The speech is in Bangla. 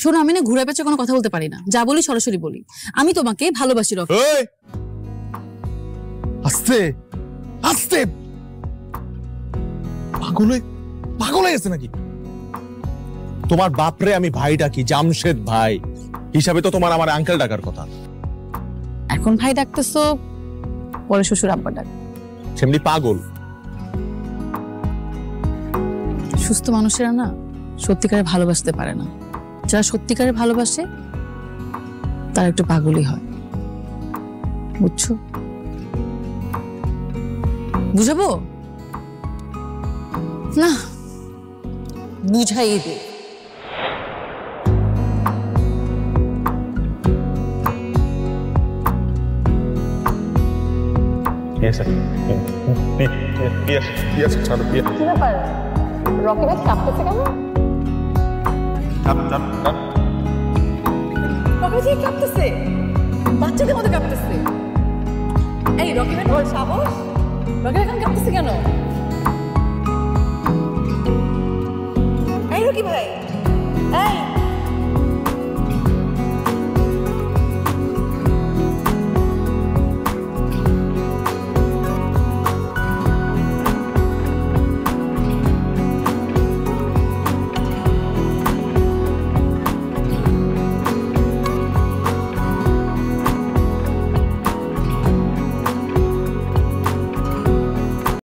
শোনো, আমি না ঘুরে পেঁচে কোনো কথা বলতে পারি না, যা বলি সরাসরি বলি। আমি তোমাকে ভালোবাসি রকি। আস্তে আস্তে, পাগল হয়ে গেছে নাকি? তোমার বাপরে আমি ভাই ডাকি, জামশেদ ভাই হিসাবে তো তোমার আমার আঙ্কেল ডাকার কথা। এখন ভাই ডাকতেছো, পরে শ্বশুর আব্বা ডাক। সেমনি পাগল। সুস্থ মানুষেরা না সত্যিকারে ভালোবাসতে পারে না, যারা সত্যিকারে ভালোবাসে তারা একটু পাগলই হয়, বুঝছো? বুঝাবো না, বুঝাই দে। Yes, sir. Yes, sir. কি ব্যাপার, রকি ভাই কাঁপতেছে কেন? রকি ভাই কাঁপতেছে, বাচ্চাদের মতো কাঁপতেছে। এই রকি ভাই, ওর সাহস, রকি ভাই এখন কাঁপতেছে কেন?